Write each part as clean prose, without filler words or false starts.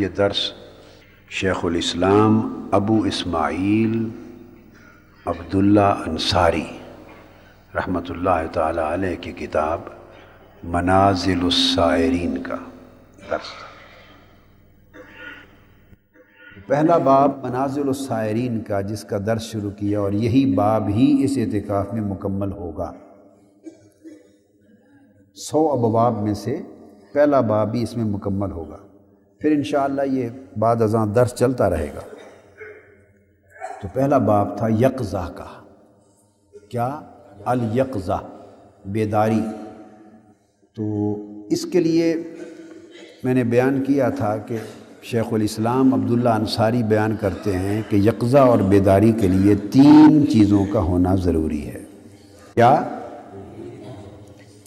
یہ درس شیخ الاسلام ابو اسماعیل عبداللہ انصاری رحمۃ اللہ تعالی علیہ کی کتاب منازل السائرین کا درس تھا۔ پہلا باب منازل السائرین کا جس کا درس شروع کیا، اور یہی باب ہی اس اعتکاف میں مکمل ہوگا۔ 100 ابواب میں سے پہلا باب بھی اس میں مکمل ہوگا، پھر انشاءاللہ یہ بعد ازاں درس چلتا رہے گا۔ تو پہلا باب تھا یقظہ کا۔ کیا؟ الیقظہ، بیداری۔ تو اس کے لیے میں نے بیان کیا تھا کہ شیخ الاسلام عبداللہ انصاری بیان کرتے ہیں کہ یقظہ اور بیداری کے لیے 3 چیزوں کا ہونا ضروری ہے۔ کیا؟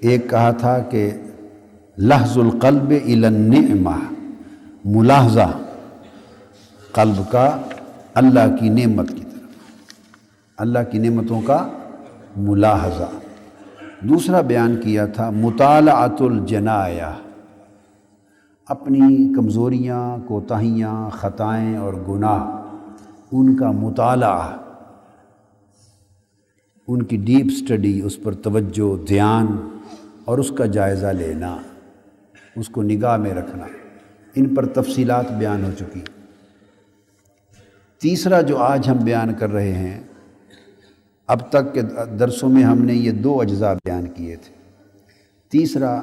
ایک کہا تھا کہ لحظ القلب الی النعمہ، ملاحظہ قلب کا اللہ کی نعمت کی طرف، اللہ کی نعمتوں کا ملاحظہ۔ دوسرا بیان کیا تھا مطالعۃ الجنایہ، اپنی کمزوریاں، کوتاہیاں، خطائیں اور گناہ، ان کا مطالعہ، ان کی ڈیپ سٹڈی، اس پر توجہ، دھیان اور اس کا جائزہ لینا، اس کو نگاہ میں رکھنا، ان پر تفصیلات بیان ہو چکی۔ تیسرا جو آج ہم بیان کر رہے ہیں، اب تک کے درسوں میں ہم نے یہ 2 اجزاء بیان کیے تھے۔ تیسرا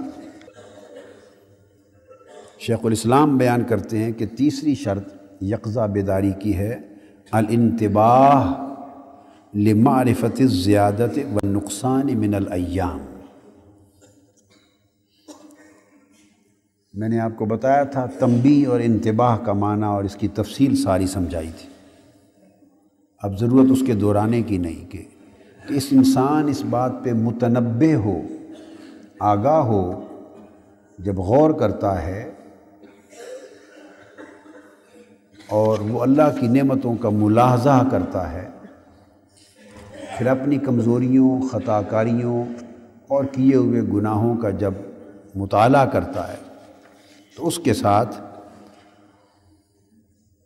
شیخ الاسلام بیان کرتے ہیں کہ تیسری شرط یقظہ بیداری کی ہے الانتباہ لمعرفت الزیادت والنقصان من الایام۔ میں نے آپ کو بتایا تھا تنبیہ اور انتباہ کا معنی اور اس کی تفصیل ساری سمجھائی تھی۔ اب ضرورت اس کے دہرانے کی نہیں کہ اس انسان اس بات پہ متنبہ ہو، آگاہ ہو، جب غور کرتا ہے اور وہ اللہ کی نعمتوں کا ملاحظہ کرتا ہے، پھر اپنی کمزوریوں، خطا کاریوں اور کیے ہوئے گناہوں کا جب مطالعہ کرتا ہے تو اس کے ساتھ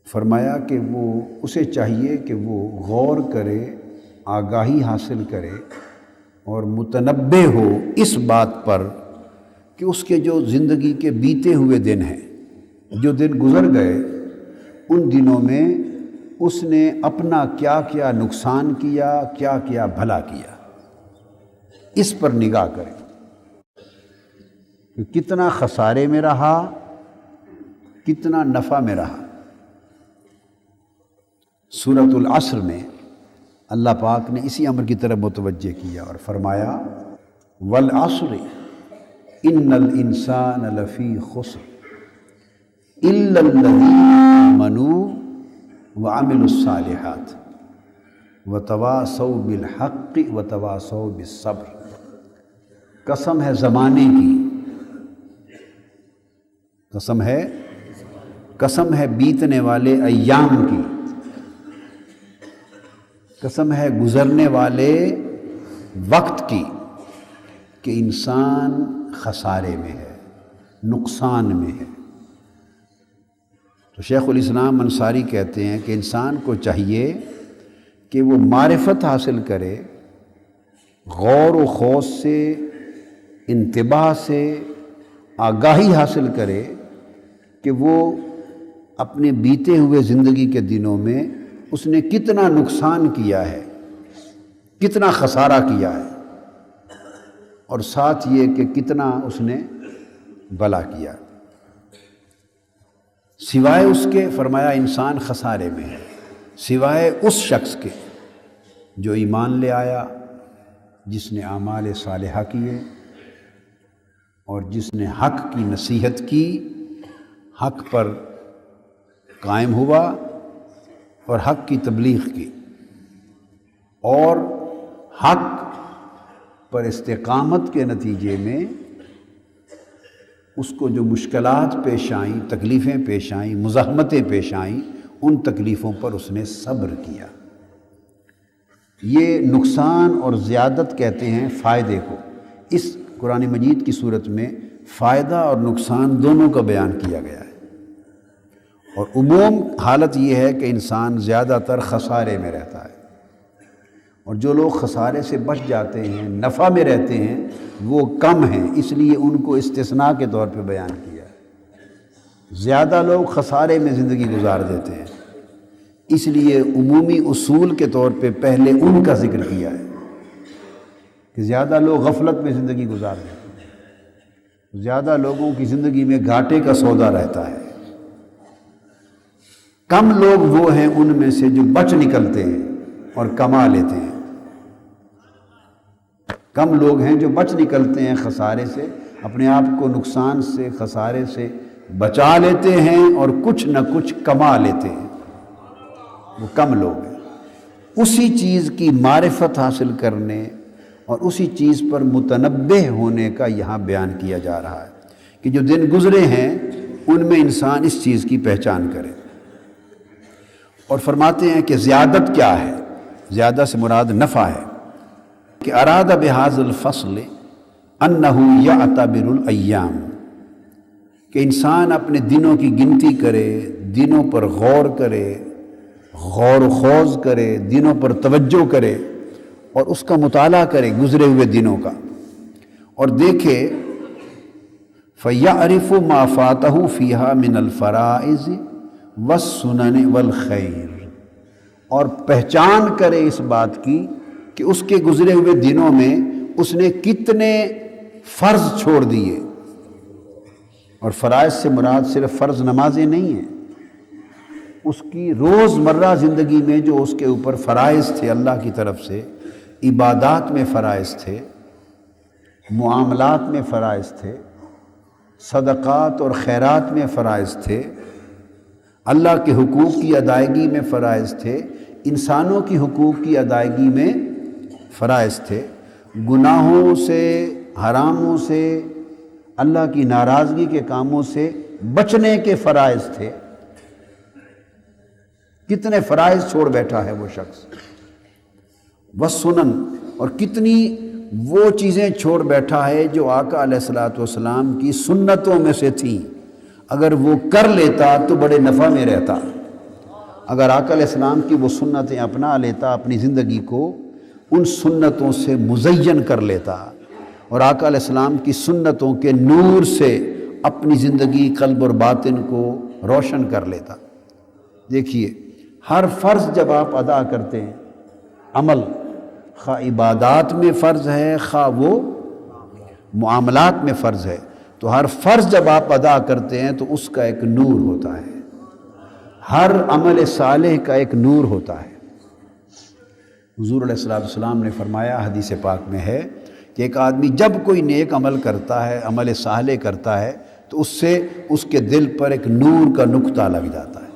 فرمایا کہ وہ اسے چاہیے کہ وہ غور کرے، آگاہی حاصل کرے اور متنبہ ہو اس بات پر کہ اس کے جو زندگی کے بیتے ہوئے دن ہیں، جو دن گزر گئے، ان دنوں میں اس نے اپنا کیا کیا نقصان کیا، کیا کیا بھلا کیا، اس پر نگاہ کرے کہ کتنا خسارے میں رہا، کتنا نفع میں رہا۔ سورۃ العصر میں اللہ پاک نے اسی امر کی طرف متوجہ کیا اور فرمایا والعصر ان الانسان لفی خسر الا الذین آمنوا وعملوا الصالحات وتواصوا بالحق وتواصوا بالصبر۔ قسم ہے زمانے کی، قسم ہے بیتنے والے ایام کی، قسم ہے گزرنے والے وقت کی کہ انسان خسارے میں ہے، نقصان میں ہے۔ تو شیخ الاسلام انصاری کہتے ہیں کہ انسان کو چاہیے کہ وہ معرفت حاصل کرے، غور و خوض سے، انتباہ سے آگاہی حاصل کرے کہ وہ اپنے بیتے ہوئے زندگی کے دنوں میں اس نے کتنا نقصان کیا ہے، کتنا خسارہ کیا ہے، اور ساتھ یہ کہ کتنا اس نے بھلا کیا۔ سوائے اس کے، فرمایا انسان خسارے میں ہے، سوائے اس شخص کے جو ایمان لے آیا، جس نے اعمال صالحہ کیے اور جس نے حق کی نصیحت کی، حق پر قائم ہوا اور حق کی تبلیغ کی اور حق پر استقامت کے نتیجے میں اس کو جو مشکلات پیش آئیں، تکلیفیں پیش آئیں، مزاحمتیں پیش آئیں، ان تکلیفوں پر اس نے صبر کیا۔ یہ نقصان اور زیادت کہتے ہیں فائدے کو۔ اس قرآن مجید کی صورت میں فائدہ اور نقصان دونوں کا بیان کیا گیا ہے، اور عموم حالت یہ ہے کہ انسان زیادہ تر خسارے میں رہتا ہے، اور جو لوگ خسارے سے بچ جاتے ہیں، نفع میں رہتے ہیں، وہ کم ہیں، اس لیے ان کو استثناء کے طور پہ بیان کیا ہے۔ زیادہ لوگ خسارے میں زندگی گزار دیتے ہیں، اس لیے عمومی اصول کے طور پہ پہلے ان کا ذکر کیا ہے کہ زیادہ لوگ غفلت میں زندگی گزار دیتے ہیں، زیادہ لوگوں کی زندگی میں گھاٹے کا سودا رہتا ہے۔ کم لوگ وہ ہیں ان میں سے جو بچ نکلتے ہیں اور کما لیتے ہیں۔ کم لوگ ہیں جو بچ نکلتے ہیں خسارے سے، اپنے آپ کو نقصان سے، خسارے سے بچا لیتے ہیں اور کچھ نہ کچھ کما لیتے ہیں، وہ کم لوگ ہیں۔ اسی چیز کی معرفت حاصل کرنے اور اسی چیز پر متنبہ ہونے کا یہاں بیان کیا جا رہا ہے کہ جو دن گزرے ہیں ان میں انسان اس چیز کی پہچان کرے، اور فرماتے ہیں کہ زیادت کیا ہے؟ زیادہ سے مراد نفع ہے کہ اراد بہذا الفصل انہ یعتبر الایام، کہ انسان اپنے دنوں کی گنتی کرے، دنوں پر غور کرے، غور و خوض کرے، دنوں پر توجہ کرے اور اس کا مطالعہ کرے گزرے ہوئے دنوں کا، اور دیکھے فَيَعْرِفُ مَا فَاتَهُ فِيهَا مِنَ الْفَرَائِضِ وَالسُّنَنِ وَالْخَيْرِ، اور پہچان کرے اس بات کی کہ اس کے گزرے ہوئے دنوں میں اس نے کتنے فرض چھوڑ دیے، اور فرائض سے مراد صرف فرض نمازیں نہیں ہیں، اس کی روز مرہ زندگی میں جو اس کے اوپر فرائض تھے اللہ کی طرف سے، عبادات میں فرائض تھے، معاملات میں فرائض تھے، صدقات اور خیرات میں فرائض تھے، اللہ کے حقوق کی ادائیگی میں فرائض تھے، انسانوں کی حقوق کی ادائیگی میں فرائض تھے، گناہوں سے، حراموں سے، اللہ کی ناراضگی کے کاموں سے بچنے کے فرائض تھے۔ کتنے فرائض چھوڑ بیٹھا ہے وہ شخص، والسنن، اور کتنی وہ چیزیں چھوڑ بیٹھا ہے جو آقا علیہ الصلوۃ والسلام کی سنتوں میں سے تھیں، اگر وہ کر لیتا تو بڑے نفع میں رہتا۔ اگر آقا علیہ السلام کی وہ سنتیں اپنا لیتا، اپنی زندگی کو ان سنتوں سے مزین کر لیتا، اور آقا علیہ السلام کی سنتوں کے نور سے اپنی زندگی، قلب اور باطن کو روشن کر لیتا۔ دیکھیے، ہر فرض جب آپ ادا کرتے ہیں، عمل خواہ عبادات میں فرض ہے، خواہ وہ معاملات میں فرض ہے، تو ہر فرض جب آپ ادا کرتے ہیں تو اس کا ایک نور ہوتا ہے، ہر عمل صالح کا ایک نور ہوتا ہے۔ حضور علیہ الصلوۃ والسلام نے فرمایا، حدیث پاک میں ہے کہ ایک آدمی جب کوئی نیک عمل کرتا ہے، عمل صالح کرتا ہے، تو اس سے اس کے دل پر ایک نور کا نقطہ لگ جاتا ہے،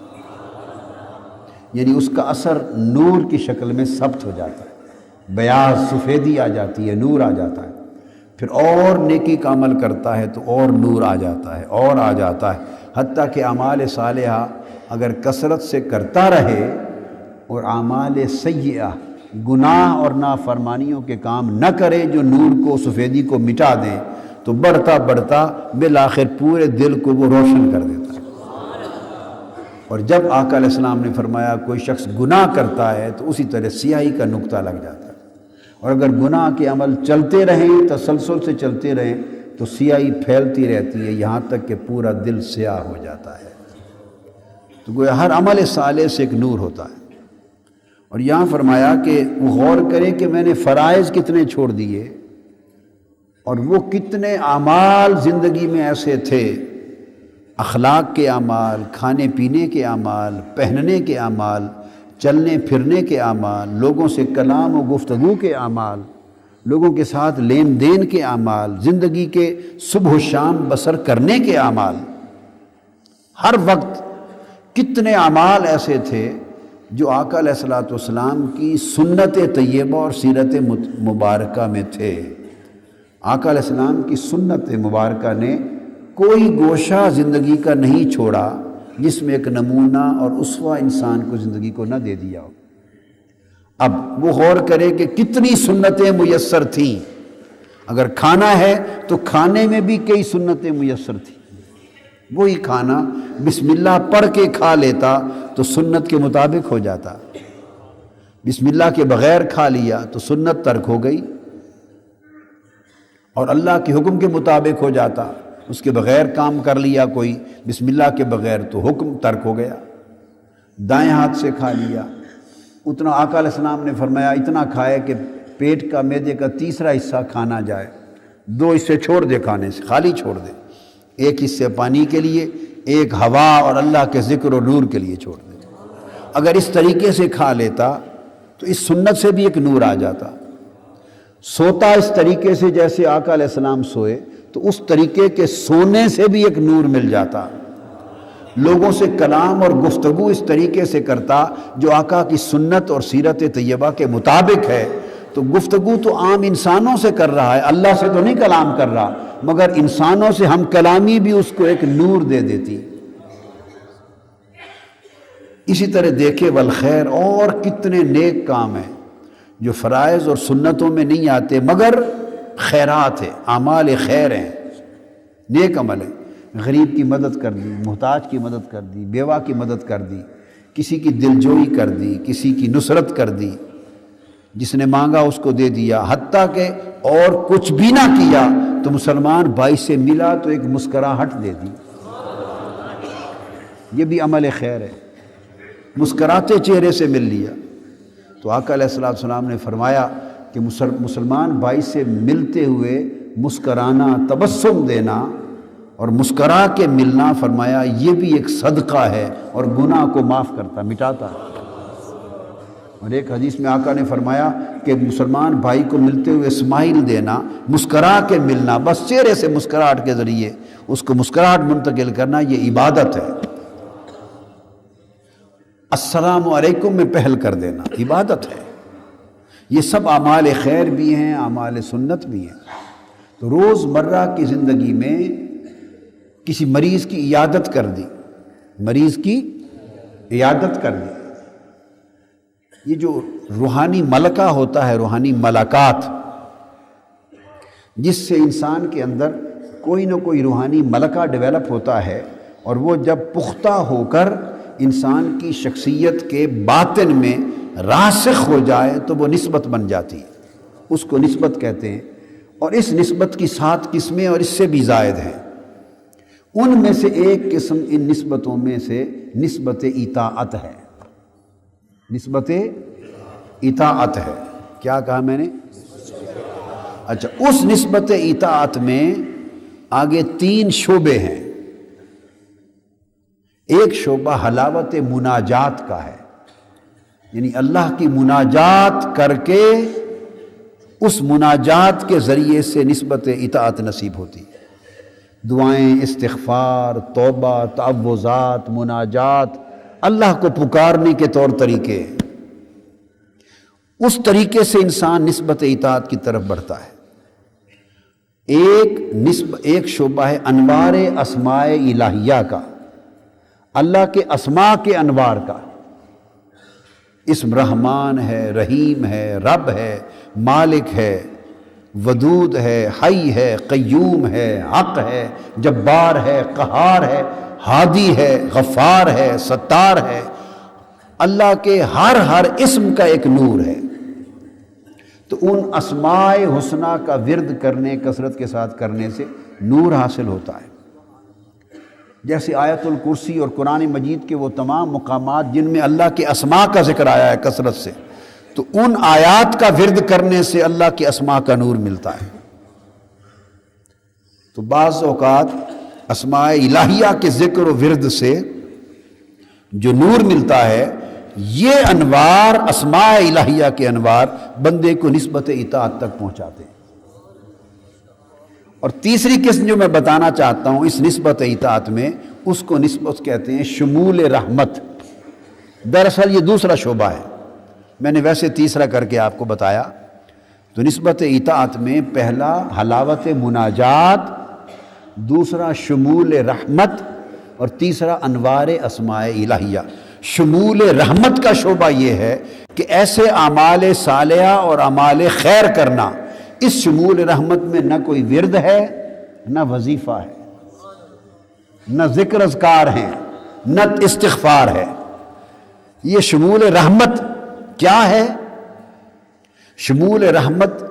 یعنی اس کا اثر نور کی شکل میں ثبت ہو جاتا ہے، بیاض سفیدی آ جاتی ہے، نور آ جاتا ہے، پھر اور نیکی کا عمل کرتا ہے تو اور نور آ جاتا ہے، اور آ جاتا ہے، حتیٰ کہ اعمال صالحہ اگر کثرت سے کرتا رہے اور اعمال سیئہ، گناہ اور نافرمانیوں کے کام نہ کرے جو نور کو، سفیدی کو مٹا دیں، تو بڑھتا بڑھتا بالآخر پورے دل کو وہ روشن کر دیتا ہے۔ اور جب آقا علیہ السلام نے فرمایا کوئی شخص گناہ کرتا ہے تو اسی طرح سیاہی کا نقطہ لگ جاتا ہے، اور اگر گناہ کے عمل چلتے رہیں، تسلسل سے چلتے رہیں، تو سیاہی پھیلتی رہتی ہے یہاں تک کہ پورا دل سیاہ ہو جاتا ہے۔ تو گویا ہر عمل صالح سے ایک نور ہوتا ہے۔ اور یہاں فرمایا کہ وہ غور کرے کہ میں نے فرائض کتنے چھوڑ دیے، اور وہ کتنے اعمال زندگی میں ایسے تھے، اخلاق کے اعمال، کھانے پینے کے اعمال، پہننے کے اعمال، چلنے پھرنے کے اعمال، لوگوں سے کلام و گفتگو کے اعمال، لوگوں کے ساتھ لین دین کے اعمال، زندگی کے صبح و شام بسر کرنے کے اعمال، ہر وقت کتنے اعمال ایسے تھے جو آقا علیہ الصلوۃ والسلام کی سنت طیبہ اور سیرت مبارکہ میں تھے۔ آقا علیہ السلام کی سنت مبارکہ نے کوئی گوشہ زندگی کا نہیں چھوڑا جس میں ایک نمونہ اور اسوہ انسان کو زندگی کو نہ دے دیا ہو۔ اب وہ غور کرے کہ کتنی سنتیں میسر تھیں، اگر کھانا ہے تو کھانے میں بھی کئی سنتیں میسر تھیں، وہی کھانا بسم اللہ پڑھ کے کھا لیتا تو سنت کے مطابق ہو جاتا، بسم اللہ کے بغیر کھا لیا تو سنت ترک ہو گئی، اور اللہ کے حکم کے مطابق ہو جاتا، اس کے بغیر کام کر لیا کوئی بسم اللہ کے بغیر تو حکم ترک ہو گیا۔ دائیں ہاتھ سے کھا لیا، اتنا آقا علیہ السلام نے فرمایا اتنا کھائے کہ پیٹ کا معدے کا تیسرا حصہ کھانا جائے، 2 حصے چھوڑ دے کھانے سے، خالی چھوڑ دے، ایک حصے پانی کے لیے، ایک ہوا اور اللہ کے ذکر و نور کے لیے چھوڑ دے۔ اگر اس طریقے سے کھا لیتا تو اس سنت سے بھی ایک نور آ جاتا۔ سوتا اس طریقے سے جیسے آقا علیہ السلام سوئے تو اس طریقے کے سونے سے بھی ایک نور مل جاتا۔ لوگوں سے کلام اور گفتگو اس طریقے سے کرتا جو آقا کی سنت اور سیرت طیبہ کے مطابق ہے، تو گفتگو تو عام انسانوں سے کر رہا ہے، اللہ سے تو نہیں کلام کر رہا، مگر انسانوں سے ہم کلامی بھی اس کو ایک نور دے دیتی۔ اسی طرح دیکھے والخیر، اور کتنے نیک کام ہیں جو فرائض اور سنتوں میں نہیں آتے مگر خیرات ہے، اعمال خیر ہیں، نیک عمل ہے۔ غریب کی مدد کر دی، محتاج کی مدد کر دی، بیوہ کی مدد کر دی، کسی کی دلجوئی کر دی، کسی کی نصرت کر دی، جس نے مانگا اس کو دے دیا، حتیٰ کہ اور کچھ بھی نہ کیا تو مسلمان بھائی سے ملا تو ایک مسکراہٹ دے دی، یہ بھی عمل خیر ہے، مسکراتے چہرے سے مل لیا۔ تو آقا علیہ السلام نے فرمایا کہ مسلمان بھائی سے ملتے ہوئے مسکرانا، تبسم دینا اور مسکرا کے ملنا، فرمایا یہ بھی ایک صدقہ ہے اور گناہ کو معاف کرتا، مٹاتا ہے۔ اور ایک حدیث میں آقا نے فرمایا کہ مسلمان بھائی کو ملتے ہوئے اسمائل دینا، مسکرا کے ملنا، بس چہرے سے مسکراہٹ کے ذریعے اس کو مسکراہٹ منتقل کرنا، یہ عبادت ہے۔ السلام علیکم میں پہل کر دینا عبادت ہے۔ یہ سب اعمال خیر بھی ہیں، اعمال سنت بھی ہیں۔ تو روز مرہ کی زندگی میں کسی مریض کی عیادت کر دی، مریض کی عیادت کر دی، یہ جو روحانی ملکہ ہوتا ہے، روحانی ملکات، جس سے انسان کے اندر کوئی نہ کوئی روحانی ملکہ ڈیولپ ہوتا ہے، اور وہ جب پختہ ہو کر انسان کی شخصیت کے باطن میں راسخ ہو جائے تو وہ نسبت بن جاتی ہے، اس کو نسبت کہتے ہیں۔ اور اس نسبت کی 7 قسمیں اور اس سے بھی زائد ہیں۔ ان میں سے ایک قسم ان نسبتوں میں سے نسبت اطاعت ہے، نسبت اطاعت ہے۔ کیا کہا میں نے؟ اچھا، اس نسبت اطاعت میں آگے 3 شعبے ہیں۔ ایک شعبہ حلاوت مناجات کا ہے، یعنی اللہ کی مناجات کر کے اس مناجات کے ذریعے سے نسبت اطاعت نصیب ہوتی ہے۔ دعائیں، استغفار، توبہ، تعوذات، مناجات، اللہ کو پکارنے کے طور طریقے، اس طریقے سے انسان نسبت اطاعت کی طرف بڑھتا ہے۔ ایک شعبہ ہے انوار اسماء الہیہ کا، اللہ کے اسماء کے انوار کا۔ اسم رحمان ہے، رحیم ہے، رب ہے، مالک ہے، ودود ہے، حی ہے، قیوم ہے، حق ہے، جبار ہے، قہار ہے، ہادی ہے، غفار ہے، ستار ہے۔ اللہ کے ہر اسم کا ایک نور ہے۔ تو ان اسماء حسنہ کا ورد کرنے، کثرت کے ساتھ کرنے سے نور حاصل ہوتا ہے۔ جیسے آیت الکرسی اور قرآن مجید کے وہ تمام مقامات جن میں اللہ کے اسماء کا ذکر آیا ہے کثرت سے، تو ان آیات کا ورد کرنے سے اللہ کے اسماء کا نور ملتا ہے۔ تو بعض اوقات اسماء الہیہ کے ذکر و ورد سے جو نور ملتا ہے، یہ انوار، اسماء الہیہ کے انوار بندے کو نسبت اطاعت تک پہنچاتے ہیں۔ اور تیسری قسم جو میں بتانا چاہتا ہوں اس نسبت اطاعت میں، اس کو نسبت کہتے ہیں شمول رحمت۔ دراصل یہ دوسرا شعبہ ہے، میں نے ویسے تیسرا کر کے آپ کو بتایا۔ تو نسبت اطاعت میں پہلا حلاوت مناجات، دوسرا شمول رحمت، اور تیسرا انوار اسماء الہیہ۔ شمول رحمت کا شعبہ یہ ہے کہ ایسے اعمال صالحہ اور اعمال خیر کرنا، اس شمول رحمت میں نہ کوئی ورد ہے نہ وظیفہ ہے، نہ ذکر اذکار ہیں، نہ استغفار ہے۔ یہ شمول رحمت کیا ہے؟ شمول رحمت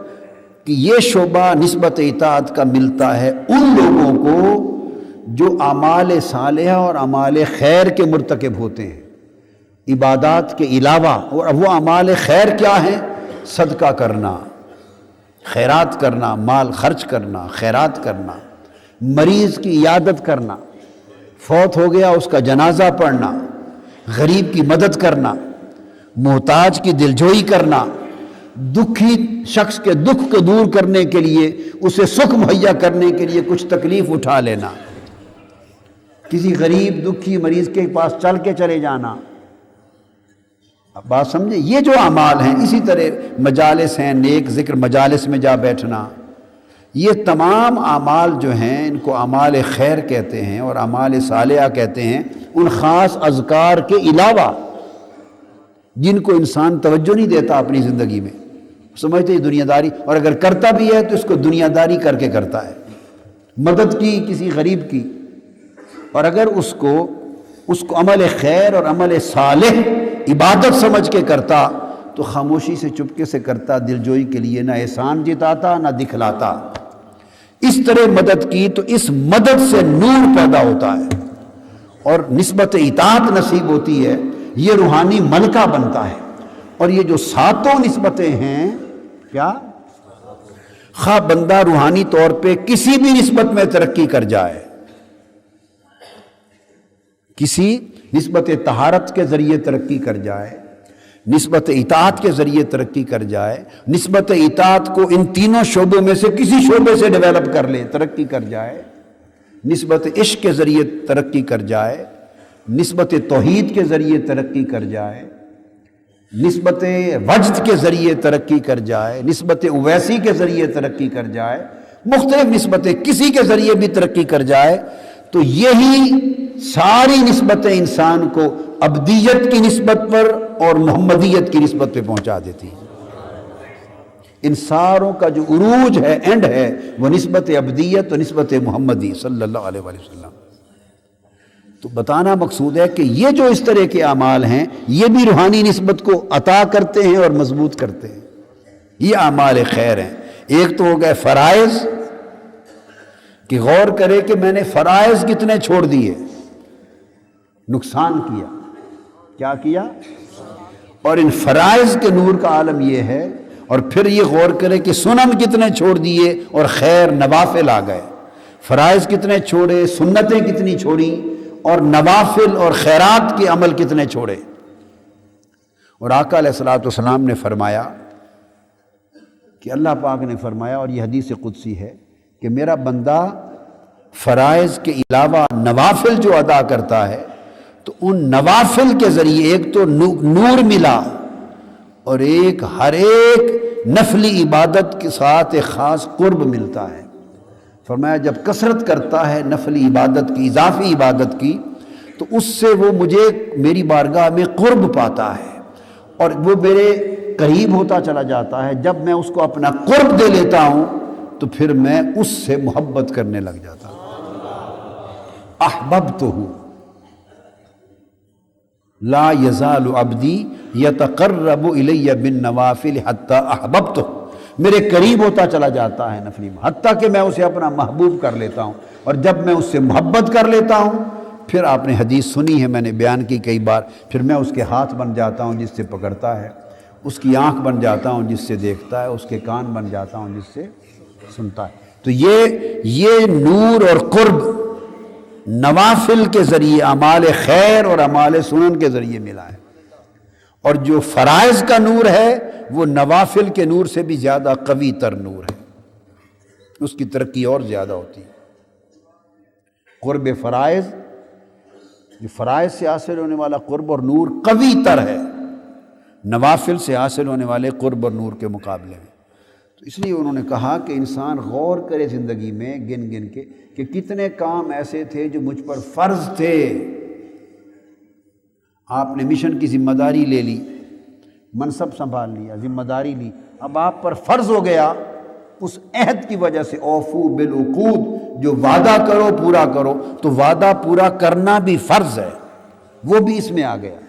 کہ یہ شعبہ نسبت اطاعت کا ملتا ہے ان لوگوں کو جو اعمال صالحہ اور اعمال خیر کے مرتکب ہوتے ہیں، عبادات کے علاوہ۔ اور وہ اعمال خیر کیا ہیں؟ صدقہ کرنا، خیرات کرنا، مال خرچ کرنا، خیرات کرنا، مریض کی عیادت کرنا، فوت ہو گیا اس کا جنازہ پڑھنا، غریب کی مدد کرنا، محتاج کی دلجوئی کرنا، دکھی شخص کے دکھ کو دور کرنے کے لیے، اسے سکھ مہیا کرنے کے لیے کچھ تکلیف اٹھا لینا، کسی غریب دکھی مریض کے پاس چل کے چلے جانا۔ اب بات سمجھیں، یہ جو اعمال ہیں، اسی طرح مجالس ہیں، نیک ذکر مجالس میں جا بیٹھنا، یہ تمام اعمال جو ہیں ان کو اعمال خیر کہتے ہیں اور اعمال صالحہ کہتے ہیں، ان خاص اذکار کے علاوہ جن کو انسان توجہ نہیں دیتا اپنی زندگی میں، سمجھتے ہی دنیا داری، اور اگر کرتا بھی ہے تو اس کو دنیا داری کر کے کرتا ہے، مدد کی کسی غریب کی، اور اگر اس کو عمل خیر اور عمل صالح عبادت سمجھ کے کرتا تو خاموشی سے چپکے سے کرتا، دلجوئی کے لیے، نہ احسان جتاتا نہ دکھلاتا۔ اس طرح مدد کی تو اس مدد سے نور پیدا ہوتا ہے اور نسبت اطاعت نصیب ہوتی ہے، یہ روحانی ملکہ بنتا ہے۔ اور یہ جو ساتوں نسبتیں ہیں، کیا خواہ بندہ روحانی طور پہ کسی بھی نسبت میں ترقی کر جائے، کسی نسبت طہارت کے ذریعے ترقی کر جائے، نسبت اطاعت کے ذریعے ترقی کر جائے، نسبت اطاعت کو ان تینوں شعبوں میں سے کسی شعبے سے ڈیولپ کر لے، ترقی کر جائے، نسبت عشق کے ذریعے ترقی کر جائے، نسبت توحید کے ذریعے ترقی کر جائے، نسبت وجد کے ذریعے ترقی کر جائے، نسبت اویسی کے ذریعے ترقی کر جائے، مختلف نسبتیں کسی کے ذریعے بھی ترقی کر جائے، تو یہی ساری نسبتیں انسان کو ابدیت کی نسبت پر اور محمدیت کی نسبت پہ پہنچا دیتی ہیں۔ ان ساروں کا جو عروج ہے، اینڈ ہے، وہ نسبت ابدیت اور نسبت محمدی صلی اللہ علیہ وآلہ وسلم۔ تو بتانا مقصود ہے کہ یہ جو اس طرح کے اعمال ہیں، یہ بھی روحانی نسبت کو عطا کرتے ہیں اور مضبوط کرتے ہیں، یہ اعمال خیر ہیں۔ ایک تو ہو گئے فرائض، کہ غور کرے کہ میں نے فرائض کتنے چھوڑ دیے، نقصان کیا، کیا کیا؟ اور ان فرائض کے نور کا عالم یہ ہے، اور پھر یہ غور کرے کہ سنن کتنے چھوڑ دیے اور خیر نوافل آ گئے، فرائض کتنے چھوڑے، سنتیں کتنی چھوڑی، اور نوافل اور خیرات کے عمل کتنے چھوڑے۔ اور آقا علیہ الصلوۃ والسلام نے فرمایا کہ اللہ پاک نے فرمایا، اور یہ حدیث قدسی ہے، کہ میرا بندہ فرائض کے علاوہ نوافل جو ادا کرتا ہے تو ان نوافل کے ذریعے ایک تو نور ملا، اور ایک ہر ایک نفلی عبادت کے ساتھ ایک خاص قرب ملتا ہے۔ فرمایا جب کثرت کرتا ہے نفلی عبادت کی، اضافی عبادت کی، تو اس سے وہ مجھے میری بارگاہ میں قرب پاتا ہے، اور وہ میرے قریب ہوتا چلا جاتا ہے۔ جب میں اس کو اپنا قرب دے لیتا ہوں تو پھر میں اس سے محبت کرنے لگ جاتا ہوں۔ احببتہ لا یزال عبدی یتقرب الی بالنوافل حتی احببتہ، میرے قریب ہوتا چلا جاتا ہے نفلی میں، حتیٰ کہ میں اسے اپنا محبوب کر لیتا ہوں، اور جب میں اس سے محبت کر لیتا ہوں، پھر آپ نے حدیث سنی ہے، میں نے بیان کی کئی بار، پھر میں اس کے ہاتھ بن جاتا ہوں جس سے پکڑتا ہے، اس کی آنکھ بن جاتا ہوں جس سے دیکھتا ہے، اس کے کان بن جاتا ہوں جس سے سنتا ہے۔ تو یہ نور اور قرب نوافل کے ذریعے، اعمال خیر اور اعمال سنن کے ذریعے ملا ہے، اور جو فرائض کا نور ہے وہ نوافل کے نور سے بھی زیادہ قوی تر نور ہے، اس کی ترقی اور زیادہ ہوتی ہے۔ قرب فرائض، جو فرائض سے حاصل ہونے والا قرب اور نور قوی تر ہے نوافل سے حاصل ہونے والے قرب اور نور کے مقابلے میں۔ تو اس لیے انہوں نے کہا کہ انسان غور کرے زندگی میں گن گن کے کہ کتنے کام ایسے تھے جو مجھ پر فرض تھے۔ آپ نے مشن کی ذمہ داری لے لی، منصب سنبھال لیا، ذمہ داری لی، اب آپ پر فرض ہو گیا اس عہد کی وجہ سے اوفو بالعقود، جو وعدہ کرو پورا کرو، تو وعدہ پورا کرنا بھی فرض ہے، وہ بھی اس میں آ گیا۔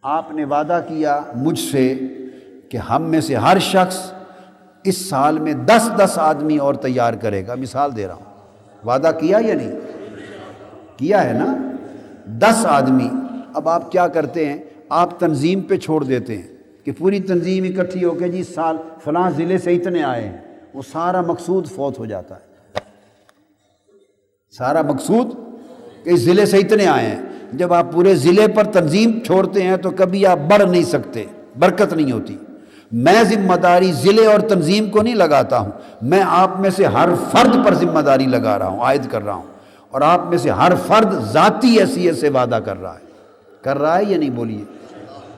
آپ نے وعدہ کیا مجھ سے کہ ہم میں سے ہر شخص اس سال میں 10 آدمی اور تیار کرے گا، مثال دے رہا ہوں، وعدہ کیا یا نہیں کیا ہے نا؟ 10 آدمی۔ اب آپ کیا کرتے ہیں؟ آپ تنظیم پہ چھوڑ دیتے ہیں کہ پوری تنظیم اکٹھی ہو کے جی اس سال فلاں ضلع سے اتنے آئے ہیں، وہ سارا مقصود فوت ہو جاتا ہے، سارا مقصود کہ اس ضلع سے اتنے آئے ہیں۔ جب آپ پورے ضلع پر تنظیم چھوڑتے ہیں تو کبھی آپ بڑھ نہیں سکتے، برکت نہیں ہوتی۔ میں ذمہ داری ضلع اور تنظیم کو نہیں لگاتا ہوں، میں آپ میں سے ہر فرد پر ذمہ داری لگا رہا ہوں، عائد کر رہا ہوں، اور آپ میں سے ہر فرد ذاتی حیثیت سے وعدہ کر رہا ہے یا نہیں؟ بولیے،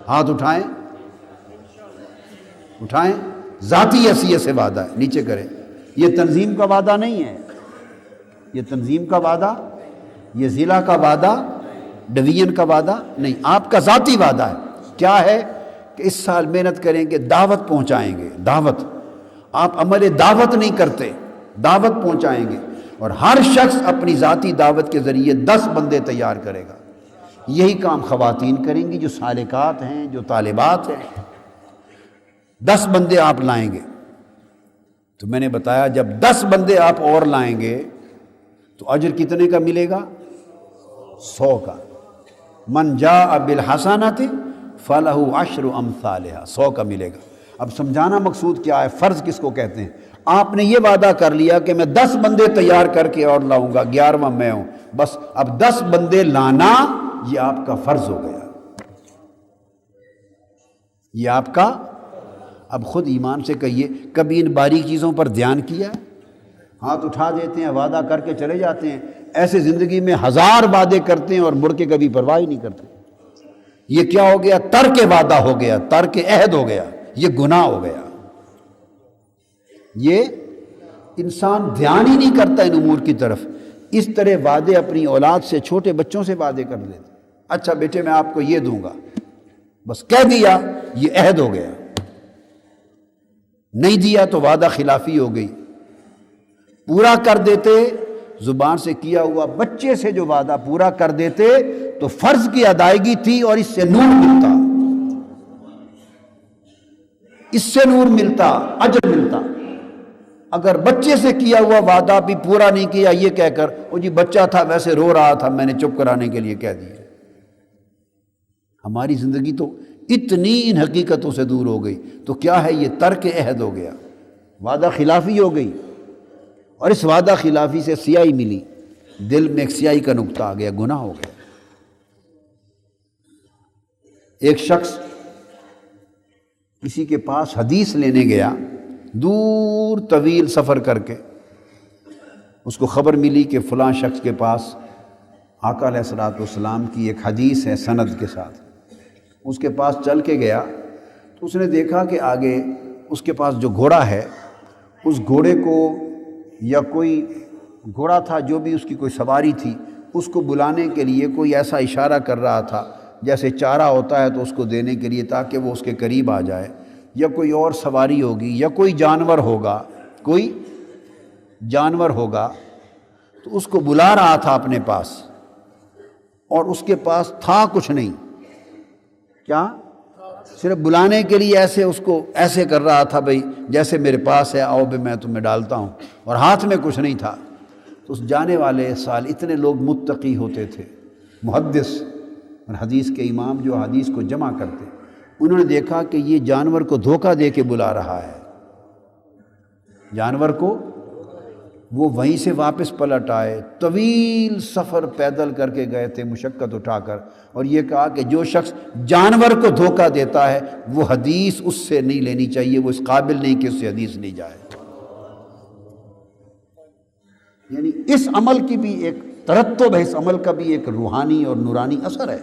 ہاتھ اٹھائیں، ذاتی حیثیت سے وعدہ ہے، نیچے کریں۔ یہ تنظیم کا وعدہ نہیں ہے، یہ تنظیم کا وعدہ، یہ ضلع کا وعدہ، ڈویژن کا وعدہ نہیں، آپ کا ذاتی وعدہ ہے۔ کیا ہے کہ اس سال محنت کریں گے، دعوت پہنچائیں گے، دعوت۔ آپ عمل دعوت نہیں کرتے، دعوت پہنچائیں گے، اور ہر شخص اپنی ذاتی دعوت کے ذریعے 10 بندے تیار کرے گا۔ یہی کام خواتین کریں گی جو سالکات ہیں، جو طالبات ہیں، 10 بندے آپ لائیں گے۔ تو میں نے بتایا جب 10 بندے آپ اور لائیں گے تو اجر کتنے کا ملے گا؟ 100 کا۔ من جاء بالحسنۃ فلہ عشر امثالھا، 100 کا ملے گا۔ اب سمجھانا مقصود کیا ہے، فرض کس کو کہتے ہیں؟ آپ نے یہ وعدہ کر لیا کہ میں 10 بندے تیار کر کے اور لاؤں گا، 11واں میں ہوں، بس اب 10 بندے لانا یہ آپ کا فرض ہو گیا، یہ آپ کا۔ اب خود ایمان سے کہیے، کبھی ان باریک چیزوں پر دھیان کیا ہے؟ ہاتھ اٹھا دیتے ہیں، وعدہ کر کے چلے جاتے ہیں، ایسے زندگی میں 1000 وعدے کرتے ہیں اور مڑ کے کبھی پرواہ ہی نہیں کرتے۔ یہ کیا ہو گیا؟ ترک وعدہ ہو گیا، ترک عہد ہو گیا، یہ گناہ ہو گیا۔ یہ انسان دھیان ہی نہیں کرتا ان امور کی طرف۔ اس طرح وعدے اپنی اولاد سے، چھوٹے بچوں سے وعدے کر لیتے، اچھا بیٹے میں آپ کو یہ دوں گا، بس کہہ دیا، یہ عہد ہو گیا۔ نہیں دیا تو وعدہ خلافی ہو گئی۔ پورا کر دیتے، زبان سے کیا ہوا بچے سے جو وعدہ پورا کر دیتے تو فرض کی ادائیگی تھی، اور اس سے نور ملتا، اس سے نور ملتا، اجر ملتا۔ اگر بچے سے کیا ہوا وعدہ بھی پورا نہیں کیا، یہ کہہ کر وہ جی بچہ تھا ویسے رو رہا تھا، میں نے چپ کرانے کے لیے کہہ دیا۔ ہماری زندگی تو اتنی ان حقیقتوں سے دور ہو گئی، تو کیا ہے؟ یہ ترک عہد ہو گیا، وعدہ خلافی ہو گئی، اور اس وعدہ خلافی سے سیاہی ملی، دل میں ایک سیاہی کا نقطہ آ گیا، گناہ ہو گیا۔ ایک شخص کسی کے پاس حدیث لینے گیا، دور طویل سفر کر کے، اس کو خبر ملی کہ فلاں شخص کے پاس آقا علیہ الصلوۃ والسلام کی ایک حدیث ہے سند کے ساتھ۔ اس کے پاس چل کے گیا تو اس نے دیکھا کہ آگے اس کے پاس جو گھوڑا ہے، اس گھوڑے کو، یا کوئی گھوڑا تھا جو بھی اس کی کوئی سواری تھی، اس کو بلانے کے لیے کوئی ایسا اشارہ کر رہا تھا جیسے چارہ ہوتا ہے تو اس کو دینے کے لیے، تاکہ وہ اس کے قریب آ جائے، یا کوئی اور سواری ہوگی، یا کوئی جانور ہوگا، کوئی جانور ہوگا، تو اس کو بلا رہا تھا اپنے پاس، اور اس کے پاس تھا کچھ نہیں، کیا؟ صرف بلانے کے لیے ایسے اس کو ایسے کر رہا تھا، بھئی جیسے میرے پاس ہے، آؤ بھی میں تمہیں ڈالتا ہوں، اور ہاتھ میں کچھ نہیں تھا۔ تو اس جانے والے سال اتنے لوگ متقی ہوتے تھے، محدث اور حدیث کے امام جو حدیث کو جمع کرتے، انہوں نے دیکھا کہ یہ جانور کو دھوکہ دے کے بلا رہا ہے، جانور کو۔ وہ وہیں سے واپس پلٹ آئے، طویل سفر پیدل کر کے گئے تھے، مشقت اٹھا کر، اور یہ کہا کہ جو شخص جانور کو دھوکہ دیتا ہے وہ حدیث اس سے نہیں لینی چاہیے، وہ اس قابل نہیں کہ اس سے حدیث لی جائے۔ یعنی اس عمل کی بھی ایک ترتب ہے، اس عمل کا بھی ایک روحانی اور نورانی اثر ہے،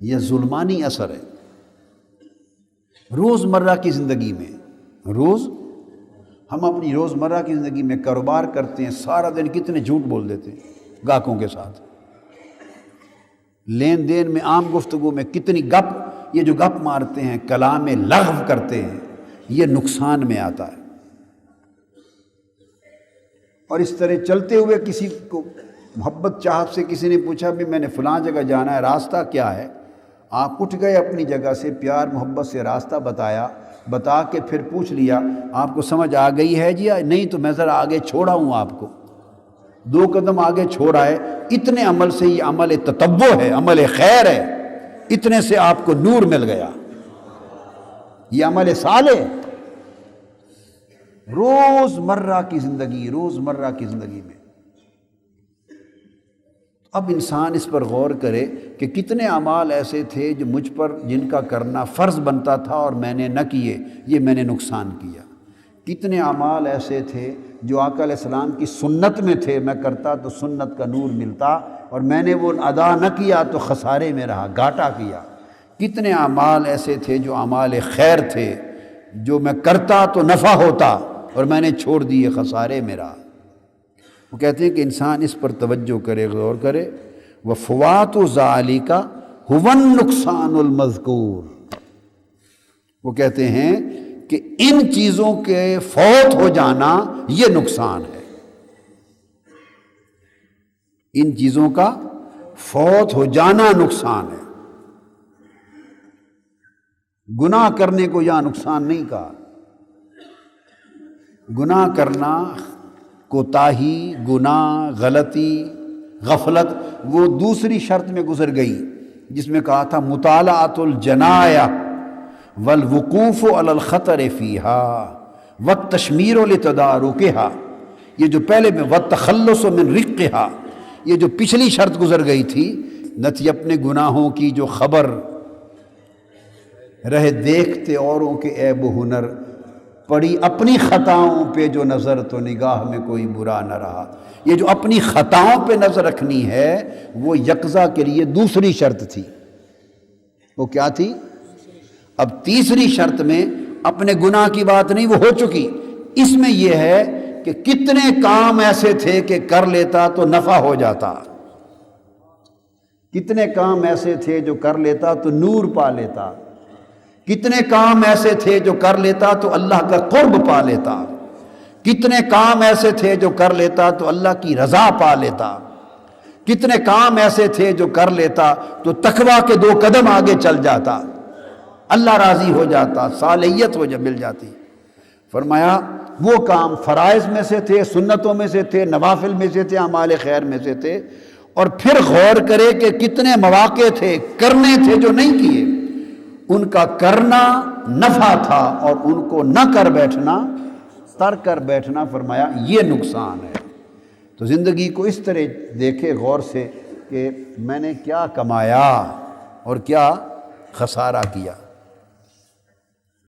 یہ ظلمانی اثر ہے۔ روزمرہ کی زندگی میں، ہم اپنی روزمرہ کی زندگی میں کاروبار کرتے ہیں، سارا دن کتنے جھوٹ بول دیتے ہیں گاہکوں کے ساتھ، لین دین میں، عام گفتگو میں کتنی گپ، یہ جو گپ مارتے ہیں، کلام لغو کرتے ہیں، یہ نقصان میں آتا ہے۔ اور اس طرح چلتے ہوئے کسی کو محبت چاہت سے کسی نے پوچھا بھی میں نے فلاں جگہ جانا ہے، راستہ کیا ہے؟ آپ اٹھ گئے اپنی جگہ سے، پیار محبت سے راستہ بتا کے پھر پوچھ لیا آپ کو سمجھ آ گئی ہے جی؟ نہیں تو میں ذرا آگے چھوڑا ہوں آپ کو، 2 قدم آگے چھوڑا ہے۔ اتنے عمل سے، یہ عمل تتبع ہے، عمل خیر ہے، اتنے سے آپ کو نور مل گیا، یہ عمل صالح ہے۔ روزمرہ کی زندگی میں اب انسان اس پر غور کرے کہ کتنے اعمال ایسے تھے جو مجھ پر جن کا کرنا فرض بنتا تھا اور میں نے نہ کیے، یہ میں نے نقصان کیا۔ کتنے اعمال ایسے تھے جو آقا علیہ السلام کی سنت میں تھے، میں کرتا تو سنت کا نور ملتا، اور میں نے وہ ادا نہ کیا تو خسارے میں رہا، گھاٹا کیا۔ کتنے اعمال ایسے تھے جو اعمال خیر تھے، جو میں کرتا تو نفع ہوتا اور میں نے چھوڑ دیے، خسارے میں رہا۔ وہ کہتے ہیں کہ انسان اس پر توجہ کرے، غور کرے۔ وَفُوَاتُ ذَلِكَ هُوَ النُّقْصَانُ الْمَذْكُورُ، وہ کہتے ہیں کہ ان چیزوں کے فوت ہو جانا یہ نقصان ہے، ان چیزوں کا فوت ہو جانا نقصان ہے۔ گناہ کرنے کو یہاں نقصان نہیں کہا، گناہ کرنا، کوتاہی، گناہ، غلطی، غفلت، وہ دوسری شرط میں گزر گئی جس میں کہا تھا مطالعۃ الجنایہ والوقوف علی الخطر فیہا والتشمیر لتدارکہا، یہ جو پہلے میں والتخلص من رقہا، یہ جو پچھلی شرط گزر گئی تھی، نتیجہ اپنے گناہوں کی جو خبر رہے، دیکھتے اوروں کے عیب و ہنر، پڑی اپنی خطاؤں پہ جو نظر تو نگاہ میں کوئی برا نہ رہا۔ یہ جو اپنی خطاؤں پہ نظر رکھنی ہے وہ یقظہ کے لیے دوسری شرط تھی۔ وہ کیا تھی؟ اب تیسری شرط میں اپنے گناہ کی بات نہیں، وہ ہو چکی، اس میں یہ ہے کہ کتنے کام ایسے تھے کہ کر لیتا تو نفع ہو جاتا، کتنے کام ایسے تھے جو کر لیتا تو نور پا لیتا، کتنے کام ایسے تھے جو کر لیتا تو اللہ کا قرب پا لیتا، کتنے کام ایسے تھے جو کر لیتا تو اللہ کی رضا پا لیتا، کتنے کام ایسے تھے جو کر لیتا تو تقویٰ کے 2 قدم آگے چل جاتا، اللہ راضی ہو جاتا، صالحیت ہو مل جاتی۔ فرمایا وہ کام فرائض میں سے تھے، سنتوں میں سے تھے، نوافل میں سے تھے، اعمال خیر میں سے تھے، اور پھر غور کرے کہ کتنے مواقع تھے، کرنے تھے جو نہیں کیے، ان کا کرنا نفع تھا اور ان کو نہ کر بیٹھنا، ترک کر بیٹھنا، فرمایا یہ نقصان ہے۔ تو زندگی کو اس طرح دیکھے غور سے کہ میں نے کیا کمایا اور کیا خسارہ کیا۔